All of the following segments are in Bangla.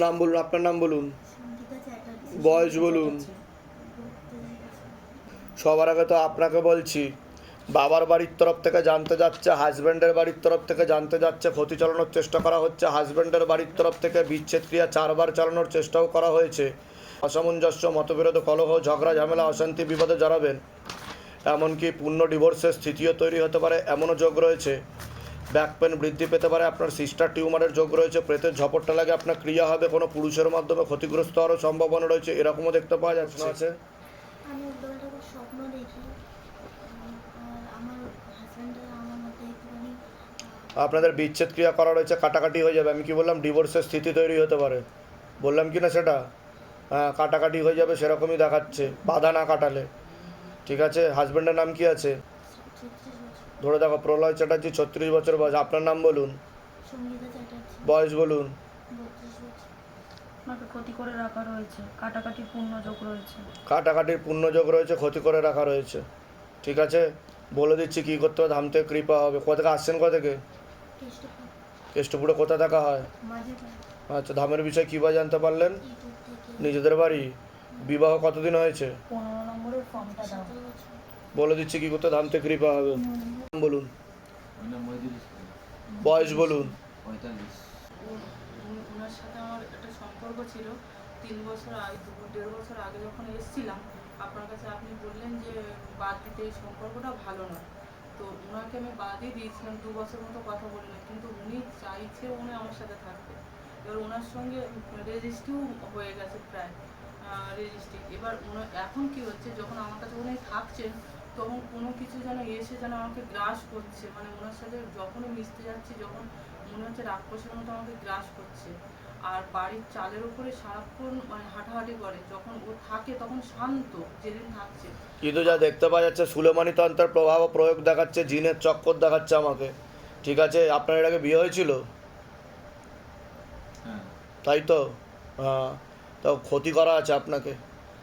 নাম বলুন, আপনার নাম বলুন, সঙ্গীতা চ্যাটার্জি। বয়স বলুন। সবার আগে তো আপনাকে বলছি, বাবার বাড়ির তরফ থেকে জানতে যাচ্ছে, হাজব্যান্ডের বাড়ির তরফ থেকে জানতে যাচ্ছে, ক্ষতি চালানোর চেষ্টা করা হচ্ছে। হাজব্যান্ডের বাড়ির তরফ থেকে বিচ্ছেদ ক্রিয়া 4বার চালানোর চেষ্টাও করা হয়েছে। অসামঞ্জস্য, মতবিরোধ, কলহ, ঝগড়া, ঝামেলা, অশান্তি, বিপদে জড়াবেন। এমনকি পূর্ণ ডিভোর্সের স্থিতিও তৈরি হতে পারে, এমনও যোগ রয়েছে। ব্যাক পেন বৃদ্ধি পেতে পারে, আপনার সিস্টার টিউমারের যোগ রয়েছে, প্রেতের ঝপটটা লাগে, আপনার ক্রিয়া হবে, কোনো পুরুষের মাধ্যমে ক্ষতিগ্রস্ত হওয়ারও সম্ভাবনা রয়েছে, এরকমও দেখতে পাওয়া যাচ্ছে। আমি উল্টোপাল্টা করে স্বপ্ন দেখি। আর আমার হাজব্যান্ডের আমার মধ্যে একটুখানি আপনাদের বিচ্ছেদ ক্রিয়া করা রয়েছে, কাটাকাটি হয়ে যাবে। আমি কি বললাম? ডিভোর্সের স্থিতি তৈরি হতে পারে, বললাম কি না সেটা? হ্যাঁ, কাটাকাটি হয়ে যাবে সেরকমই দেখাচ্ছে, বাধা না কাটালে। ঠিক আছে, হাজব্যান্ডের নাম কি আছে? 36 বছর। ধরে দেখো, প্রলয় চ্যাটার্জি, 36 বছর বয়স। আপনার নাম বলুন, সঙ্গীতা চ্যাটার্জি। বয়স বলুন। 32 বছর। আপনাকে ক্ষতি করে রাখা রয়েছে, কাটাকাটির পূর্ণ যোগ রয়েছে। কাটাকাটির পুণ্যযোগ রয়েছে, ক্ষতি করে রাখা রয়েছে। ঠিক আছে, বলে দিচ্ছি কী করতে হবে, ধাম থেকে কৃপা হবে। কোথা থেকে আসছেন? কোথা থেকে? কেষ্টপুর। কেষ্টপুরে কোথা থাকা হয়? মাঝে পাড়া। আচ্ছা, ধামের বিষয়ে কীভাবে জানতে পারলেন? ইউটিউব থেকে। নিজেদের বাড়ি? বিবাহ কতদিন হয়েছে? 15 নম্বরের ফর্মটা দাও। 17 বছর। বলে দিচ্ছি কী করতে ধাম থেকে কৃপা হবে। নাম বলুন, আমার নাম মহিদুল ইসলাম, বয়স বলুন। 45। ওনার সাথে আমার একটা সম্পর্ক ছিল 3 বছর আগে, 1.5 বছর আগে যখন এসেছিলাম আপনার কাছে, আপনি বললেন যে বাদ দিতে, এই সম্পর্কটা ভালো নয়। তো ওনাকে আমি বাদই দিয়েছিলাম, 2 বছর মতো কথা বলি না, কিন্তু উনি চাইছে উনি আমার সাথে থাকতে। এবার ওনার সঙ্গে রেজিস্ট্রিও হয়ে গেছে প্রায়, রেজিস্ট্রি। এবার এখন কি হচ্ছে, যখন আমার কাছে উনি থাকছেন তখন কোনো কিছু যেন এসে যেন আমাকে গ্রাস করছে, মানে ওনার সাথে যখনই মিশতে যাচ্ছি, যখন মনে হচ্ছে রাক্ষসের মতো আমাকে গ্রাস করছে। আর বাড়ির চালের উপরে সারাক্ষণ মানে হাঁটাহাঁটি করে, যখন ও থাকে তখন শান্ত, যেদিন থাকছে। কিন্তু যা দেখতে পাওয়া যাচ্ছে, সুলেমানি তন্ত্রের প্রভাব ও প্রয়োগ দেখাচ্ছে, জিনের চক্কর দেখাচ্ছে আমাকে। ঠিক আছে, আপনার এর আগে বিয়ে হয়েছিল? হ্যাঁ, তাই তো? হ্যাঁ, তো ক্ষতি করা আছে আপনাকে।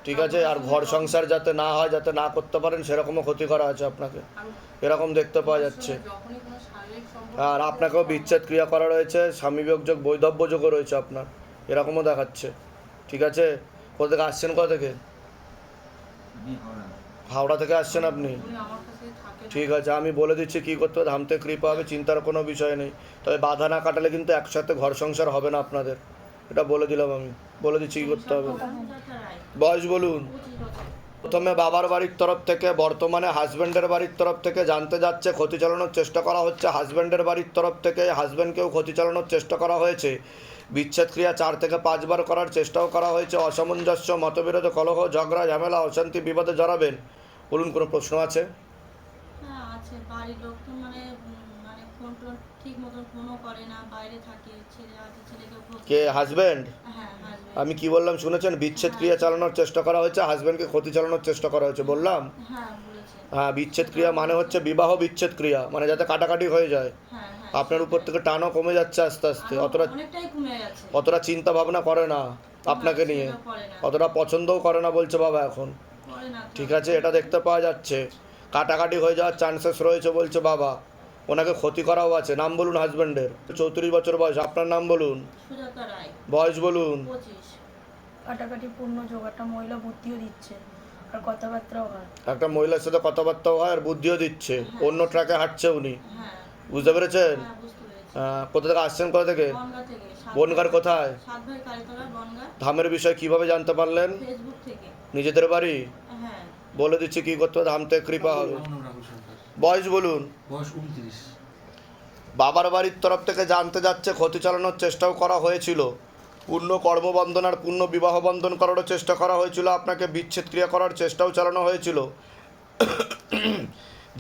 ঠিক আছে, আর ঘর সংসার যাতে না হয়, যাতে না করতে পারেন, সেরকমও ক্ষতি করা আছে আপনাকে, আর এরকম দেখতে পাওয়া যাচ্ছে। যখনই কোনো শারীরিক সম্পর্ক আর আপনাকেও বিচ্ছেদ ক্রিয়া করা রয়েছে, স্বামী বিয়োগ যোগ, বৈধব্য যোগও রয়েছে আপনার, এরকমও দেখাচ্ছে। ঠিক আছে, কোথা থেকে আসছেন? কোথা থেকে? আমি হাওড়া। হাওড়া থেকে আসছেন আপনি? উনি আমার কাছে থাকে না। ঠিক আছে, আমি বলে দিচ্ছি কী করতে হবে, ধাম থেকে কৃপা হবে, চিন্তার কোনো বিষয় নেই। তবে বাধা না কাটালে কিন্তু একসাথে ঘর সংসার হবে না আপনাদের, এটা বলে দিলাম। আমি বলে দিচ্ছি কী করতে হবে। সঙ্গীতা রায়। বয়স বলুন। 25 বছর। প্রথমে বাবার বাড়ির তরফ থেকে, বর্তমানে হাজব্যান্ডের বাড়ির তরফ থেকে জানতে যাচ্ছে, ক্ষতি চালানোর চেষ্টা করা হচ্ছে। হাজব্যান্ডের বাড়ির তরফ থেকে হাজব্যান্ডকেও ক্ষতি চালানোর চেষ্টা করা হয়েছে। বিচ্ছেদ ক্রিয়া 4 থেকে 5 বার করার চেষ্টাও করা হয়েছে। অসামঞ্জস্য, মতবিরোধ, কলহ, ঝগড়া, ঝামেলা, অশান্তি, বিপদে জড়াবেন। বলুন, কোনো প্রশ্ন আছে? হ্যাঁ আছে, বাড়ির লোক তো মানে ফোন টোন ঠিক মতন ফোনও করে না, বাইরে থাকে, ছেলে আছে, ছেলেকে কে? হাজব্যান্ড? হ্যাঁ হাজবেন্ড। আমি কি বললাম শুনেছেন? বিচ্ছেদ ক্রিয়া চালানোর চেষ্টা করা হয়েছে, হাজব্যান্ডকে ক্ষতি চালানোর চেষ্টা করা হয়েছে, বললাম। হ্যাঁ বলেছে। হ্যাঁ, বিচ্ছেদ ক্রিয়া মানে হচ্ছে বিবাহ বিচ্ছেদ ক্রিয়া, মানে যাতে কাটাকাটি হয়ে যায়। হ্যাঁ হ্যাঁ। আপনার উপর থেকে টানও কমে যাচ্ছে আস্তে আস্তে, অতটা অনেকটাই কমে গেছে। অতটা চিন্তা ভাবনা করে না আপনাকে নিয়ে, সেটা করে না। অতটা পছন্দও করে না বলছে বাবা এখন। করে না তো। ঠিক আছে, এটা দেখতে পাওয়া যাচ্ছে। কাটাকাটি হয়ে যাওয়ার চান্সেস রয়েছে বলছে বাবা, ওনাকে ক্ষতি করাও আছে। নাম বলুন হাজব্যান্ডের। 34 বছর বয়স। আপনার নাম বলুন, সুজাতা রায়। বয়স বলুন। 25। কাটাকাটির পূর্ণ যোগ, একটা মহিলা বুদ্ধিও দিচ্ছে আর কথাবার্তাও হয়। একটা মহিলার সাথে কথাবার্তাও হয় আর বুদ্ধিও দিচ্ছে, অন্য ট্র্যাকে হাঁটছে উনি, হ্যাঁ বুঝতে পেরেছেন? হ্যাঁ বুঝতে পেরেছি। কোথা থেকে আসছেন? কোথা থেকে? বনগা থেকে। বনগার কোথায়? 7 ভাই কালীতলা, বনগা। ধামের বিষয় কিভাবে জানতে পারলেন? ফেসবুক থেকে। নিজেদের বাড়ি? হ্যাঁ। বলে দিচ্ছি কী করতে হবে, ধাম থেকে কৃপা হবে। আমার নাম রাহুল সরকার, বয়স বলুন। বয়স 29। বাবার বাড়ির তরফ থেকে জানতে যাচ্ছে, ক্ষতি চালানোর চেষ্টাও করা হয়েছিল। পূর্ণ কর্মবন্ধন আর পূর্ণ বিবাহ বন্ধন করারও চেষ্টা করা হয়েছিল, আপনাকে বিচ্ছেদ ক্রিয়া করার চেষ্টাও চালানো হয়েছিল।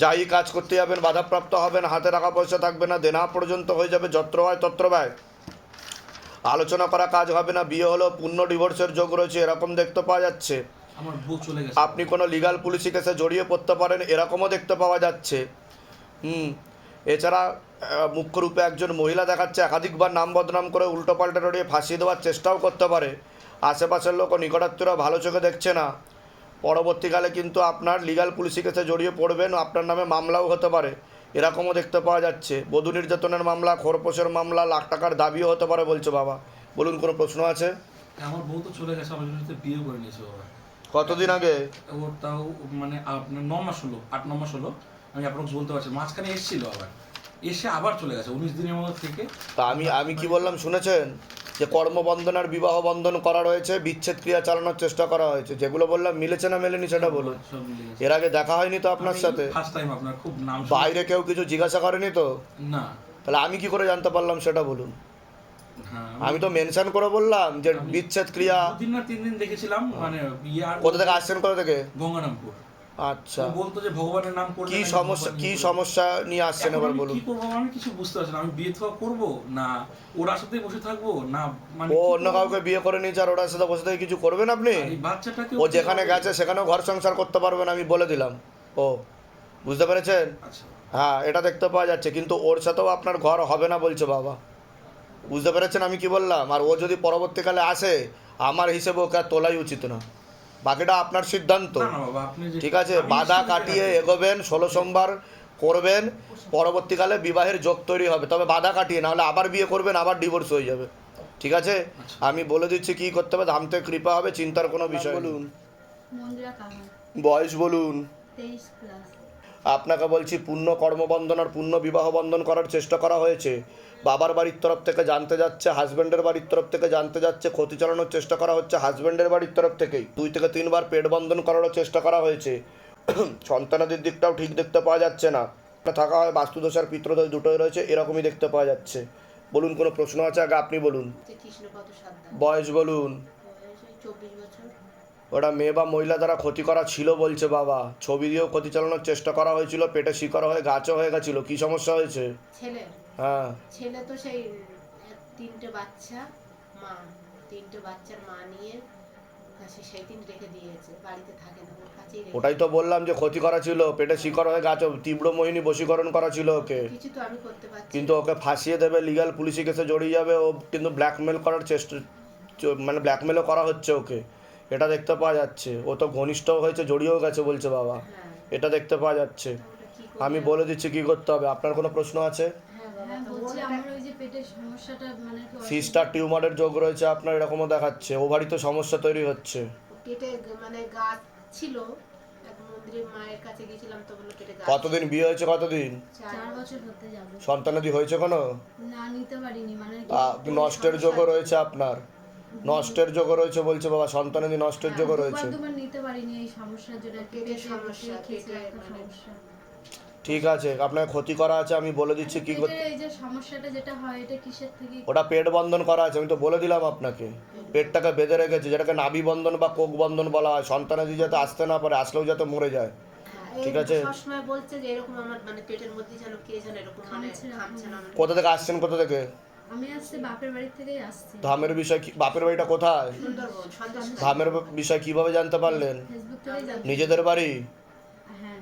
যাই কাজ করতে যাবেন বাধাপ্রাপ্ত হবেন, হাতে টাকা পয়সা থাকবে না, দেনা পর্যন্ত হয়ে যাবে, যত্র হয় তত্র ব্যয়। আলোচনা করা কাজ হবে না, বিয়ে হলেও পূর্ণ ডিভোর্সের যোগ রয়েছে, এরকম দেখতে পাওয়া যাচ্ছে। আমার বউ চলে গেছে। আপনি কোনো লিগাল পুলিশি কেসে জড়িয়ে পড়তে পারেন, এরকমও দেখতে পাওয়া যাচ্ছে। এছাড়া মুখ্য রূপে একজন মহিলা দেখাচ্ছে, একাধিকবার নাম বদনাম করে উল্টোপাল্টা রড়িয়ে ফাঁসিয়ে দেওয়ার চেষ্টাও করতে পারে। আশেপাশের লোক ও নিকটাত্মীয়রা ভালো চোখে দেখছে না। পরবর্তীকালে কিন্তু আপনার লিগাল পুলিশি কেসে জড়িয়ে পড়বেন, আপনার নামে মামলাও হতে পারে, এরকমও দেখতে পাওয়া যাচ্ছে। বধূ নির্যাতনের মামলা, খোরপোশের মামলা, লাখ টাকার দাবিও হতে পারে বলছে বাবা, বলুন, কোনো প্রশ্ন আছে? আমার বউ তো চলে গেছে, আমার জন্য তো বিয়ে করে নিয়েছে বাবা। কতদিন আগে? ওর তাও মানে আপনার 9 মাস হলো, 8-9 মাস হলো, আমি অ্যাপ্রক্স বলতে পারছি। মাঝখানে এসেছিল আবার, এসে আবার চলে গেছে 19 দিনের মধ্যে থেকে। তা আমি কি বললাম শুনেছেন? যে কর্মবন্ধন আর বিবাহ বন্ধন করা রয়েছে, বিচ্ছেদ ক্রিয়া চালানোর চেষ্টা করা হয়েছে। যেগুলো বললাম মিলেছে না মেলেনি সেটা বলুন। সব মিলে গেছে। এর আগে দেখা হয়নি তো আপনার সাথে? ফার্স্ট টাইম আপনার খুব নাম শুনে- বাইরে কেউ কিছু জিজ্ঞাসা করেনি তো? না। তাহলে আমি কি করে জানতে পারলাম সেটা বলুন? হ্যাঁ, আমি তো মেনশন করে বললাম যে আমি বিচ্ছেদ ক্রিয়া। 2 দিন না 3 দিন দেখেছিলাম, মানে ইয়ার কোথা থেকে আসছেন, কোথা থেকে? গঙ্গারামপুর। আচ্ছা, ও বলতো যে ভগবানের নাম করলে কি নাকি সমস্যা, ভগবান কি ইয়ে করে। সমস্যা নিয়ে আসছেন এখন এবার আমি বলুন। কি করবো আমি কিছু বুঝতে পারছি না। আমি বিয়ে তো করবো না, ওরা সাথে বসে থাকবো না, মানে ও কি অন্য করবো? কাউকে বিয়ে করে নিয়েছে আর ওটার সাথে বসে থেকে কিছু করবেন আপনি? আর এই বাচ্চাটাকে ও যেখানে গেছে সেখানেও ঘর সংসার করতে পারবেন, আমি বলে দিলাম। ও, বুঝতে পেরেছেন? আচ্ছা, হ্যাঁ, এটা দেখতে পাওয়া যাচ্ছে, কিন্তু ওর সাথেও আপনার ঘর হবে না বলছে বাবা। বুঝতে পেরেছেন আমি কি বললাম? আর ও যদি পরবর্তীকালে আসে, আমার হিসেবে ওকে আর তোলাই উচিত না। বাকিটা আপনার সিদ্ধান্ত। না না বাবা, আপনি যে ঠিক আছে, আমি বাধা নিশ্চিত কাটিয়ে থাকবো। এগোবেন, 16 সোমবার করবেন, পরবর্তীকালে বিবাহের যোগ তৈরি হবে। তবে বাধা কাটিয়ে, নাহলে আবার বিয়ে করবেন, আবার ডিভোর্স হয়ে যাবে। ঠিক আছে, আচ্ছা। আমি বলে দিচ্ছি কি করতে হবে, ধামতে কৃপা হবে, চিন্তার কোনো বিষয় নেই। বলুন, মন্দিরা কাহার বয়স বলুন। 23+। আপনাকে বলছি, পূর্ণ কর্মবন্ধন আর পূর্ণ বিবাহ বন্ধন করার চেষ্টা করা হয়েছে। বাবার বাড়ির তরফ থেকে জানতে যাচ্ছে, হাজব্যান্ডের বাড়ির তরফ থেকে জানতে যাচ্ছে, ক্ষতি চালানোর চেষ্টা করা হচ্ছে হাজব্যান্ডের বাড়ির তরফ থেকেই। 2 থেকে 3 বার পেট বন্ধন করারও চেষ্টা করা হয়েছে। সন্তানাদির দিকটাও ঠিক দেখতে পাওয়া যাচ্ছে না। থাকা হয় বাস্তুদোষ আর পিতৃদোষ দুটোই রয়েছে, এরকমই দেখতে পাওয়া যাচ্ছে। বলুন, কোনো প্রশ্ন আছে? আগে আপনি বলুন। কৃষ্ণপদ সর্দার, বয়স বলুন। বয়স ওই 24 বছর। ওটা মেয়ে বা মহিলা দ্বারা ক্ষতি করা ছিল বলছে বাবা। ছবি দিয়েও ক্ষতি চালানোর চেষ্টা করা হয়েছিল, পেটে শিকড় হয়ে গাছও হয়ে গেছিল। কি সমস্যা হয়েছে? ছেলে হ্যাঁ, ছেলে তো সেই 3টে বাচ্চা, মা 3টে বাচ্চার মা নিয়ে কাছে সেই দিন রেখে দিয়েছে, বাড়িতে থাকে না, ওর কাছেই রেখে। ওটাই তো বললাম যে ক্ষতি করা ছিল, পেটে শিকড় হয়ে গাছ, তীব্র মোহিনী বশীকরণ করা ছিল ওকে। কিছু তো আমি করতে পারছি না। কিন্তু ওকে ফাঁসিয়ে দেবে, লিগ্যাল পুলিশি কেসে জড়িয়ে যাবে ও, কিন্তু ব্ল্যাকমেল করার চেষ্টা, মানে ব্ল্যাকমেলও করা হচ্ছে ওকে। এটা দেখতে পাওয়া যাচ্ছে। ও তো ঘনিষ্ঠও হয়েছে, জড়িয়েও গেছে বলছে বাবা। হ্যাঁ, এটা দেখতে পাওয়া যাচ্ছে। ওটা কি করব? আমি বলে দিচ্ছি কি করতে হবে। আপনার কোনো প্রশ্ন আছে? হ্যাঁ বাবা, হ্যাঁ, তো বলছি ওর আমার ওই যে পেটের সমস্যাটা মানে কি সিস্টার টিউমারের যোগ রয়েছে আপনার, এরকমও দেখাচ্ছে। ওভারিতে সমস্যা তৈরি হচ্ছে। পেটে মানে গাছ ছিল, এক মন্দিরে মায়ের কাছে গেছিলাম তো বললো পেটে গাছ। কতদিন বিয়ে হয়েছে, কতদিন? 4 বছর হতে যাবে। সন্তানাদি হয়েছে কোনো? না, নিতে পারিনি মানে নষ্টের যোগও রয়েছে আপনার, নষ্টের যোগও রয়েছে বলছে বাবা। সন্তানাদি নষ্টের যোগও রয়েছে। দুবার নিতে পারিনি এই সমস্যার জন্য। পেটের সমস্যা, খেয়েছে পেটে একটা মানে- সমস্যা। ঠিক আছে, আপনার ক্ষতি করা আছে, আমি বলে দিচ্ছি কি করতে। পেটের এই যে সমস্যাটা যেটা হয় এটা কিসের থেকে? ওটা পেট বন্ধন করা আছে, আমি তো বলে দিলাম আপনাকে। পেটটাকে বেঁধে রেখেছে, যেটাকে নাভি বন্ধন বা কোক বন্ধন বলা হয়। সন্তানাদি যাতে আসতে না পারে, আসলেও যাতে মরে যায়। হ্যাঁ, ঠিক এই আছে। সবসময় বলছে যে এরকম আমার মানে পেটের মধ্যে যেন কে যেন এরকম মানে খামছে না মানে। কোথা থেকে আসছেন, কোথা থেকে? আমি আসছি বাপের বাড়ি থেকেই আসছি। ধামের বিষয় কি? বাপের বাড়িটা কোথায়? সুন্দরবন, সন্দেশ ধামের বিষয় কিভাবে জানতে পারলেন? ফেসবুক থেকেই জানতে। নিজেদের বাড়ি? হ্যাঁ,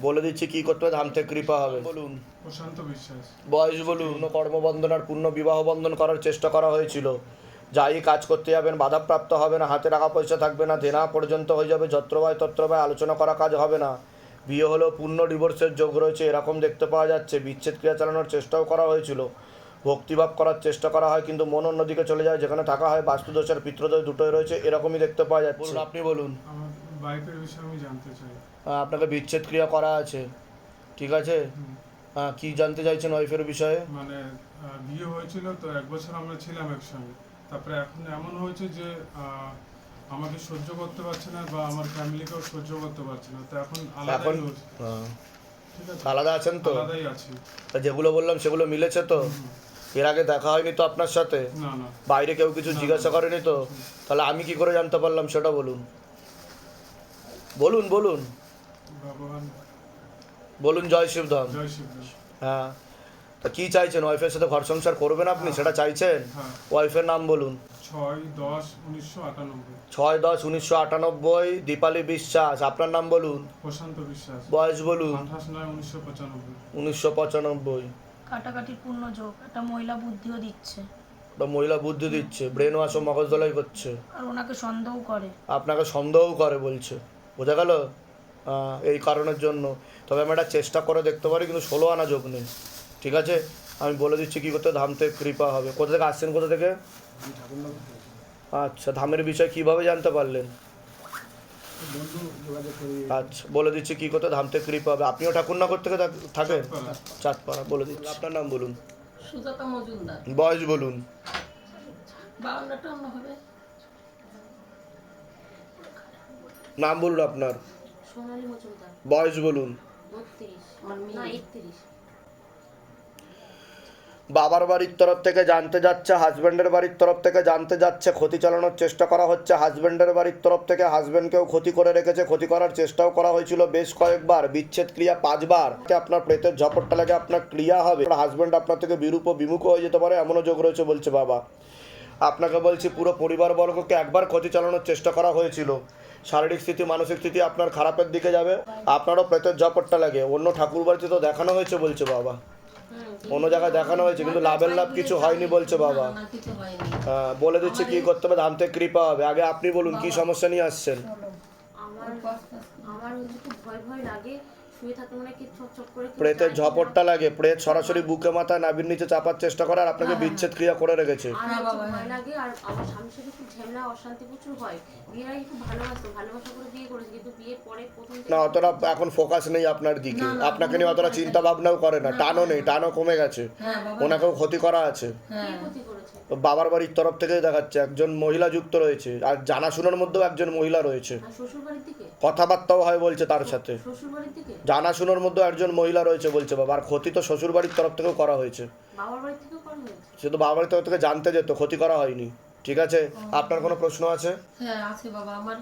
বলে দিচ্ছি কি করতে হবে, ধাম থেকে কৃপা হবে। বলুন, প্রশান্ত বিশ্বাস। বয়স বলুন। পূর্ণ কর্মবন্ধন আর পূর্ণ বিবাহ বন্ধন করার চেষ্টা করা হয়েছিল। যাই কাজ করতে যাবেন বাধাপ্রাপ্ত হবে না, হাতে টাকা পয়সা থাকবে না, দেনা পর্যন্ত হয়ে যাবে, যত্রবায় তত্রবায় আলোচনা করা কাজ হবে না। বিয়ে হলেও পূর্ণ ডিভোর্সের যোগ রয়েছে, এরকম দেখতে পাওয়া যাচ্ছে। বিচ্ছেদ ক্রিয়া চালানোর চেষ্টাও করা হয়েছিল, ভক্তিভাব করার চেষ্টা করা হয়, কিন্তু মন অন্যদিকে চলে যায়। যেখানে থাকা হয় বাস্তুদোষ আর পিতৃদোষ দুটোই রয়েছে, এরকমই দেখতে পাওয়া যাচ্ছে। বলুন, আপনি বলুন। আমার ওয়াইফের বিষয়ে আমি জানতে চাই। আপনাকে বিচ্ছেদ ক্রিয়া করা আছে, ঠিক আছে। হ্যাঁ, কী জানতে চাইছেন ওয়াইফের বিষয়ে? মানে বিয়ে হয়েছিল তো 1 বছর আমরা ছিলাম একসঙ্গে। তারপরে এখন এমন হয়েছে যে আমাকে সহ্য করতে পারছে না বা আমার ফ্যামিলিকেও সহ্য করতে পারছে না, তো এখন আলাদাই এখন রয়েছে। হ্যাঁ, ঠিক আছে, আলাদা আছেন তো? আলাদাই আছি। তা যেগুলো বললাম সেগুলো মিলেছে তো? এর আগে দেখা হয়নি তো আপনার সাথে? না না, বাইরে কেউ কিছু না, জিজ্ঞাসা না। করেনি তো? তাহলে আমি কি করে জানতে পারলাম সেটা বলুন। বলুন বলুন ভগবান বলুন। জয় শিবধাম। জয় শিবরাম। হ্যাঁ, তা কি চাইছেন? ওয়াইফের সাথে ঘর সংসার করবেন আপনি, সেটা চাইছেন? হ্যাঁ, ওয়াইফের নাম বলুন। 6/10/1998। 6/10/1998। দীপালি বিশ্বাস। আপনার নাম বলুন। প্রশান্ত বিশ্বাস। বয়স বলুন। 28/9/1995। 1995। কাটাকাটির পূর্ণ যোগ, একটা মহিলা বুদ্ধিও দিচ্ছে ওটা মহিলা বুদ্ধি দিচ্ছে, ব্রেন ওয়াশ ও মগজ দলাই করছে। আর ওনাকে সন্দেহ করে। আপনাকে সন্দেহও করে বলছে, বোঝা গেল? এই কারণের জন্য। তবে আমি একটা চেষ্টা করে দেখতে পারি, কিন্তু 16 আনা যোগ নেই। ঠিক আছে, আমি বলে দিচ্ছি কী করতে, ধাম থেকে কৃপা হবে। কোথা থেকে আসছেন, কোথা থেকে? আমি ঠাকুরনগর থেকে। আচ্ছা, ধামের বিষয় কিভাবে জানতে পারলেন? বন্ধু যোগাযোগ করি। আচ্ছা, বলে দিচ্ছি কি করতে ধাম থেকে কৃপা হবে। আপনিও ঠাকুরনগর থেকে থাকেন? চাঁদপাড়া। চাঁদপাড়া। বলে দিচ্ছি, আপনার নাম বলুন, সুজাতা মজুমদার, বয়স বলুন। 52 হবে। নাম বলুন আপনার, সোনালী মজুমদার, বয়স বলুন। 32 আমার মেয়ে। না 31। বাবার বাড়ির তরফ থেকে জানতে যাচ্ছে, হাজব্যান্ডের বাড়ির তরফ থেকে জানতে যাচ্ছে, ক্ষতি চালানোর চেষ্টা করা হচ্ছে। হাজব্যান্ডের বাড়ির তরফ থেকে হাজব্যান্ডকেও ক্ষতি করে রেখেছে, ক্ষতি করার চেষ্টাও করা হয়েছিল বেশ কয়েকবার, বিচ্ছেদ ক্রিয়া 5 বার। আপনার প্রেতের ঝপটটা লাগে আপনার ক্রিয়া হবে, হাজব্যান্ড আপনার থেকে বিরূপ ও বিমুখ হয়ে যেতে পারে, এমনও যোগ রয়েছে বলছে বাবা। আপনাকে বলছি পুরো পরিবারবর্গকে একবার ক্ষতি চালানোর চেষ্টা করা হয়েছিল। শারীরিক স্থিতি মানসিক স্থিতি আপনার খারাপের দিকে যাবে, আপনারও প্রেতের ঝপটটা লাগে। অন্য ঠাকুর বাড়িতে তো দেখানো হয়েছে বলছে বাবা, অন্য জায়গায় দেখানো হয়েছে কিন্তু লাভের লাভ কিছু হয়নি বলছে বাবা। না, কিছু হয়নি। হ্যাঁ, বলে দিচ্ছে কি করতে হবে, ধাম থেকে কৃপা হবে। আগে আপনি বলুন কি সমস্যা নিয়ে আসছেন। আমার আমার হচ্ছে খুব ভয় ভয় লাগে, শুয়ে থাকতে মানে কি চপ করে কি প্রেতের যায় ঝপটটা লাগে, প্রেত সরাসরি বুকে মাথায় নাভির নিচে চাপার চেষ্টা করে আর আপনাকে বিচ্ছেদ ক্রিয়া করে রেখেছে। আর হচ্ছে ভয় লাগে। আর আমার স্বামীর সাথে খুব ঝামেলা অশান্তি প্রচুর হয়। বিয়ের আগে খুব ভালোবাসা করে বিয়ে করেছে, কিন্তু বিয়ের পরে প্রথম থেকে না, অতটা এখন ফোকাস নেই আপনার দিকে, আপনাকে নিয়ে অতটা চিন্তা ভাবনাও করে না, টানও নেই, টানও কমে গেছে, হ্যাঁ বাবা, ওনাকেও ক্ষতি করা আছে। হ্যাঁ। কি ক্ষতি করেছে? তো বাবার বাড়ির তরফ থেকেই দেখাচ্ছে একজন মহিলা যুক্ত রয়েছে, আর জানাশোনার মধ্যেও একজন মহিলা রয়েছে, আর শ্বশুর বাড়ির দিকে? কথাবার্তাও হয় বলছে তার সাথে। শ্বশুর বাড়ির দিকে? জানাশোনার মধ্যে একজন মহিলা রয়েছে বলছে বাবা। আর ক্ষতি তো শ্বশুর বাড়ির তরফ থেকেও করা হয়েছে, বাবার বাড়ি থেকেও করা হয়েছে? সে তো বাবার বাড়ির তরফ থেকে জানতে যেত, ক্ষতি করা হয়নি। ঠিক আছে, আপনার কোনো প্রশ্ন আছে? হ্যাঁ আছে বাবা, আমার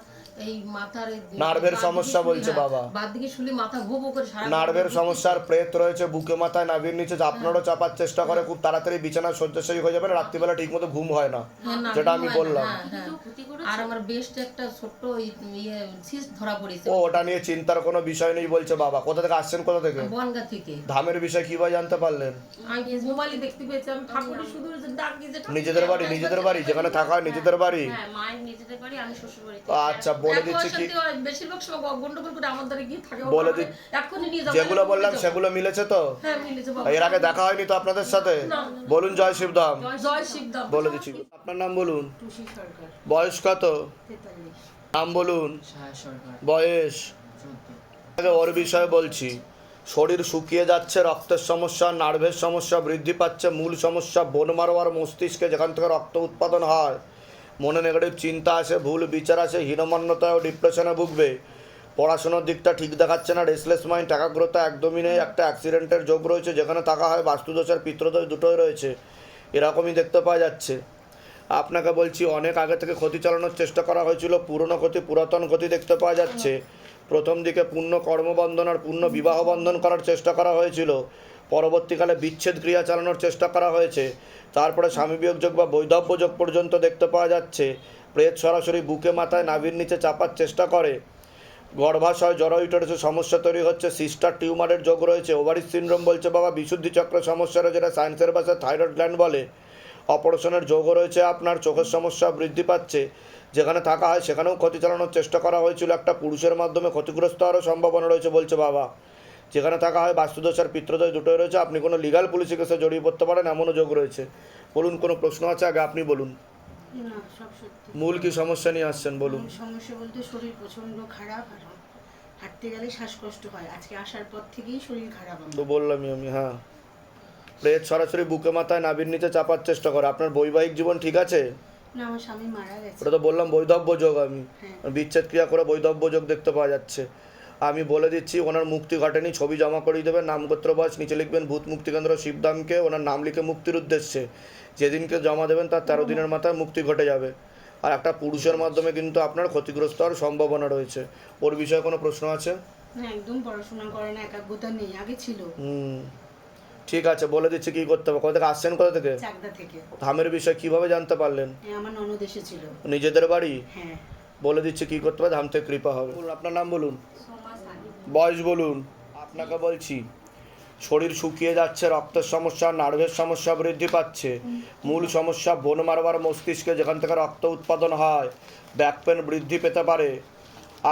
এই মাথার নার্ভের সমস্যা বলছে বাবা। বাদ দিকে শুলি মাথা ভো ভো করে সারা নার্ভের সমস্যার প্রেত রয়েছে বুকে মাথায় নাভির নিচে, আপনারও চাপার চেষ্টা করে, খুব তাড়াতাড়ি বিছানায় শয্যাশায়ী হয়ে যাবেন, রাত্রিবেলা ঠিক মতো ঘুম হয় না, হ্যাঁ, না, যেটা আমি ঘুম হয় না, বললাম। হ্যাঁ, হ্যাঁ। কেউ ক্ষতি করেছে? আর আমার বেস্ট একটা ছোট্ট ইয়ে সিস্ট ধরা পড়েছে ও, ওটা নিয়ে চিন্তার কোনো বিষয় নেই বলছে বাবা। কোথা থেকে আসছেন, কোথা থেকে? বনগা থেকে। ধামের বিষয় কিভাবে জানতে পারলেন? আমি মোবাইলে দেখতে পেয়েছি, আমি ঠাকুরের শুধু ডাকি যে নিজেদের বাড়ি, নিজেদের বাড়ি যেখানে থাকা হয়, নিজেদের বাড়ি। হ্যাঁ, মায়ের নিজেদের বাড়ি, আমি শ্বশুর বাড়িতে। আচ্ছা, বলে দিচ্ছি কি, বেশিরভাগ সময় গন্ডগোল করে আমার দ্বারা গিয়ে থাকে। বলে দি, এখনই নিয়ে যাবো, যেগুলো বললাম সেগুলো মিলেছে তো? হ্যাঁ মিলেছে বাবা। এর আগে দেখা হয়নি তো আপনাদের সাথে? বলুন জয় শিবধাম। জয় শিবধাম। বলে দিচ্ছি, আপনার নাম বলুন, টুসি সরকার, বয়স কত, 43। নাম বলুন, ছায়া সরকার, বয়স। 14। আগে ওর বিষয়ে বলছি। শরীর শুকিয়ে যাচ্ছে, রক্তের সমস্যা, নার্ভের সমস্যা বৃদ্ধি পাচ্ছে, মূল সমস্যা বোন মারো আর মস্তিষ্কে, যেখান থেকে রক্ত উৎপাদন হয়। মনে নেগেটিভ চিন্তা আসে, ভুল বিচার আসে, হীনমন্যতায় ও ডিপ্রেশনে ভুগবে। পড়াশোনার দিকটা ঠিক দেখাচ্ছে না, রেসলেস মাইন্ড, একাগ্রতা একদমই নেই। একটা অ্যাক্সিডেন্টের যোগ রয়েছে, যেখানে থাকা হয় বাস্তুদোষ আর পিতৃদোষ দুটোই রয়েছে, এরকমই দেখতে পাওয়া যাচ্ছে। আপনাকে বলছি অনেক আগে থেকে ক্ষতি চালানোর চেষ্টা করা হয়েছিল, পুরনো ক্ষতি, পুরাতন ক্ষতি দেখতে পাওয়া যাচ্ছে। প্রথম দিকে পূর্ণ কর্মবন্ধন আর পূর্ণ বিবাহ বন্ধন করার চেষ্টা করা হয়েছিল, পরবর্তীকালে বিচ্ছেদ ক্রিয়া চালানোর চেষ্টা করা হয়েছে, তারপরে স্বামী বিয়োগ যোগ বা বৈধব্য যোগ পর্যন্ত দেখতে পাওয়া যাচ্ছে। প্রেত সরাসরি বুকে মাথায় নাভির নিচে চাপার চেষ্টা করে, গর্ভাশয় জরায়ুটের সমস্যা তৈরি হচ্ছে, সিস্টার টিউমারের যোগ রয়েছে, ওভারিস সিনড্রোম বলছে বাবা, বিশুদ্ধি চক্র সমস্যা রয়েছে, যেটা সায়েন্সের ভাষায় থাইরয়েড গ্ল্যান্ড বলে, অপারেশনের যোগও রয়েছে, আপনার চোখের সমস্যা বৃদ্ধি পাচ্ছে, যেখানে থাকা হয় সেখানেও ক্ষতি চালানোর চেষ্টা করা হয়েছিল, একটা পুরুষের মাধ্যমে ক্ষতিগ্রস্ত হওয়ারও সম্ভাবনা রয়েছে বলছে বাবা, যেখানে থাকা হয় বাস্তুদোষ আর পিতৃদোষ দুটোই রয়েছে, আপনি কোনো লিগাল পুলিশি কেসে জড়িয়ে পড়তে পারেন, এমনও যোগ রয়েছে। বলুন, কোনো প্রশ্ন আছে? আগে আপনি বলুন, না সব সত্যি। মূল কি সমস্যা নিয়ে আসছেন বলুন। মূল সমস্যা বলতে শরীর প্রচন্ড খারাপ, আর হাঁটতে গেলে শ্বাসকষ্ট হয়। আজকে আসার পর থেকেই শরীর খারাপ আমার। তো বললামই আমি, হ্যাঁ, প্রেত সরাসরি বুকে মাথায় নাভির নিচে চাপার চেষ্টা করে। আপনার বৈবাহিক জীবন ঠিক আছে? না, আমার স্বামী মারা গেছে। ওটা তো বললাম বৈধব্য যোগ, আমি হ্যাঁ। বিচ্ছেদ ক্রিয়া করে বৈধব্য যোগ দেখতে পাওয়া যাচ্ছে। আমি বলে দিচ্ছি, ওনার মুক্তি ঘটেনি, ছবি জমা করিয়ে দেবেন, নামগোত্র বয়স নিচে লিখবেন ভূত মুক্তি কেন্দ্র শিবধামকে, ওনার নাম লিখে মুক্তির উদ্দেশ্যে যেদিনকে জমা দেবেন তার 13 দিনের মাথায় মুক্তি ঘটে যাবে। আর একটা পুরুষের মাধ্যমে কিন্তু আপনার ক্ষতিগ্রস্ত হওয়ার সম্ভাবনা রয়েছে। ওর বিষয়ে কোনো প্রশ্ন আছে? না, একদম পড়াশোনা করে না, একাগ্রতা নেই, আগে ছিল। ঠিক আছে, বলে দিচ্ছি কি করতে হবে। কোথা থেকে আসছেন, কোথা থেকে? চাকদা থেকে। ধামের বিষয় কিভাবে জানতে পারলেন? আমার ননদ এসেছিল। নিজেদের বাড়ি? হ্যাঁ। বলে দিচ্ছি কি করতে হবে, ধাম থেকে কৃপা হবে। বলুন, আপনার নাম বলুন, বয়স বলুন। আপনাকে বলছি, শরীর শুকিয়ে যাচ্ছে, রক্তের সমস্যা, নার্ভের সমস্যা বৃদ্ধি পাচ্ছে, মূল সমস্যা বোন মারবার মস্তিষ্কে, যেখান থেকে রক্ত উৎপাদন হয়, ব্যাক পেন বৃদ্ধি পেতে পারে।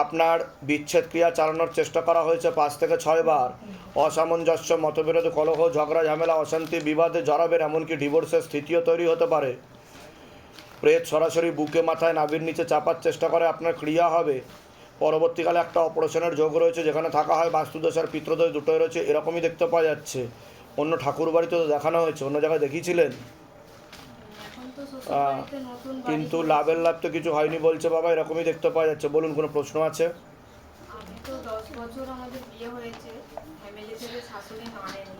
আপনার বিচ্ছেদ ক্রিয়া চালানোর চেষ্টা করা হয়েছে 5 থেকে 6 বার, অসামঞ্জস্য, মতবিরোধ, কলহ, ঝগড়া, ঝামেলা, অশান্তি, বিবাদে জড়াবেন, এমনকি ডিভোর্সের স্থিতিও তৈরি হতে পারে। প্রেত সরাসরি বুকে মাথায় নাভির নিচে চাপার চেষ্টা করে, আপনার ক্রিয়া হবে। পরবর্তীকালে একটা অপারেশনের যোগ রয়েছে, যেখানে থাকা হয় বাস্তুদোষ আর পিতৃদোষ দুটোই রয়েছে, এরকমই দেখতে পাওয়া যাচ্ছে। অন্য ঠাকুর বাড়িতে তো দেখানো হয়েছে, অন্য জায়গায় দেখিয়েছিলেন, এখন তো শ্বশুরবাড়িতে নতুন বাড়ি কিন্তু করেছি। লাভের লাভ তো কিছু হয়নি বলছে বাবা, এরকমই দেখতে পাওয়া যাচ্ছে। বলুন, কোনো প্রশ্ন আছে? আমি তো 10 বছর আমাদের বিয়ে হয়েছে, ফ্যামিলি থেকে শাশুড়ি মানেনি।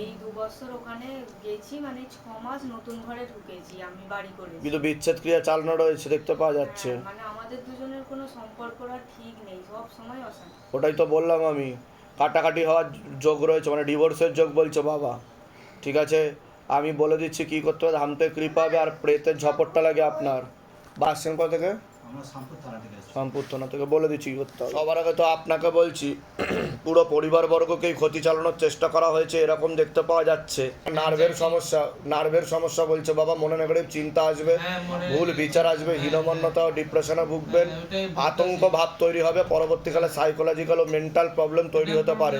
এই 2 বছর ওখানে গেছি, মানে 6 মাস নতুন ঘরে ঢুকেছি, আমি বাড়ি করেছি। কিন্তু বিচ্ছেদ ক্রিয়া চালানো রয়েছে, দেখতে পাওয়া যাচ্ছে। হ্যাঁ, মানে আমাদের দুজনের কোনো সম্পর্কটা ঠিক নেই, সব সময় অশান্তি। ওটাই তো বললাম আমি, কাটাকাটি হওয়ার যোগ রয়েছে, মানে ডিভোর্সের যোগ বলছে বাবা। ঠিক আছে, আমি বলে দিচ্ছি কী করতে হবে। ধামতে কৃপা হবে আর প্রেতের ঝপটটা লাগে আপনার। বাসছেন কোথা থেকে? শামপুর থানা থেকে। বলে দিচ্ছি কী করতে হবে। সবার আগে তো আপনাকে বলছি, পুরো পরিবারবর্গকেই ক্ষতি চালানোর চেষ্টা করা হয়েছে, এরকম দেখতে পাওয়া যাচ্ছে। নার্ভের সমস্যা বলছে বাবা, মনে নেগেটিভ চিন্তা আসবে, ভুল বিচার আসবে, হীনমন্যতা ও ডিপ্রেশনে ভুগবেন, আতঙ্ক ভাব তৈরি হবে, পরবর্তীকালে সাইকোলজিক্যাল ও মেন্টাল প্রবলেম তৈরি হতে পারে।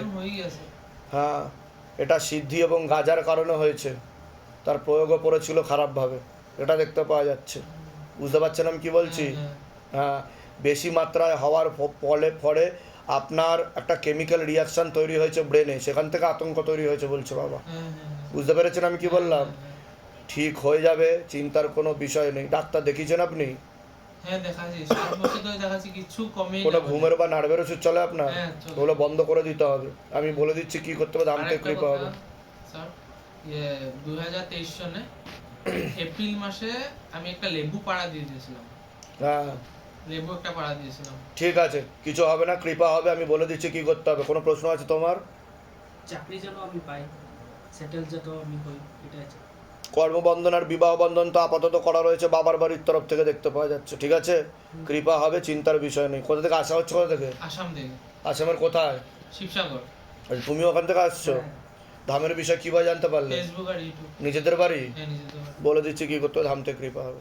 হ্যাঁ, এটা সিদ্ধি এবং গাজার কারণে হয়েছে, তার প্রয়োগও পড়েছিল খারাপভাবে, এটা দেখতে পাওয়া যাচ্ছে। বুঝতে পারছেন আমি কি বলছি? হ্যাঁ, বেশি মাত্রায় হওয়ার ফলে আপনার একটা কেমিক্যাল রিয়াকশান তৈরি হয়েছে ব্রেনে, সেখান থেকে আতঙ্ক তৈরি হয়েছে বলছে বাবা। বুঝতে পেরেছেন আমি কি বললাম? ঠিক হয়ে যাবে, চিন্তার কোনো বিষয় নেই। ডাক্তার দেখিয়েছেন আপনি? হ্যাঁ দেখাচ্ছি, 7 বছর ধরে দেখাচ্ছি, কিছু কমে কোনো ঘুমের বা নার্ভের ওষুধ চলে আপনার? ওগুলো বন্ধ করে দিতে হবে। আমি বলে দিচ্ছি কি করতে হবে, ধামতে কৃপা হবে। স্যার 2023 সনে এপ্রিল মাসে আমি একটা লেবু পাড়া দিয়ে দিয়েছিলাম। হ্যাঁ, লেবু একটা পাড়া দিয়েছিলাম। ঠিক আছে, কিছু হবে না, কৃপা হবে। আমি বলে দিচ্ছি কি করতে হবে। কোনো প্রশ্ন আছে তোমার? চাকরি যেন আমি পাই, সেটেল যেন আমি হই, এটা আছে। কর্মবন্ধন আর বিবাহ বন্ধন তো আপাতত করা রয়েছে বাবার বাড়ির তরফ থেকে, দেখতে পাওয়া যাচ্ছে। ঠিক আছে, কৃপা হবে, চিন্তার বিষয় নেই। কোথা থেকে আসা হচ্ছে? কোথা থেকে? আসাম থেকে। আসামের কোথায়? শিবসাগর। আর তুমি ওখান থেকে আসছো? ধামের বিষয় কীভাবে জানতে পারলে? ফেসবুক আর ইউটিউব। নিজেদের বাড়ি? হ্যাঁ নিজেদের বাড়ি। বলে দিচ্ছি কি করতে হবে, ধামতে কৃপা হবে।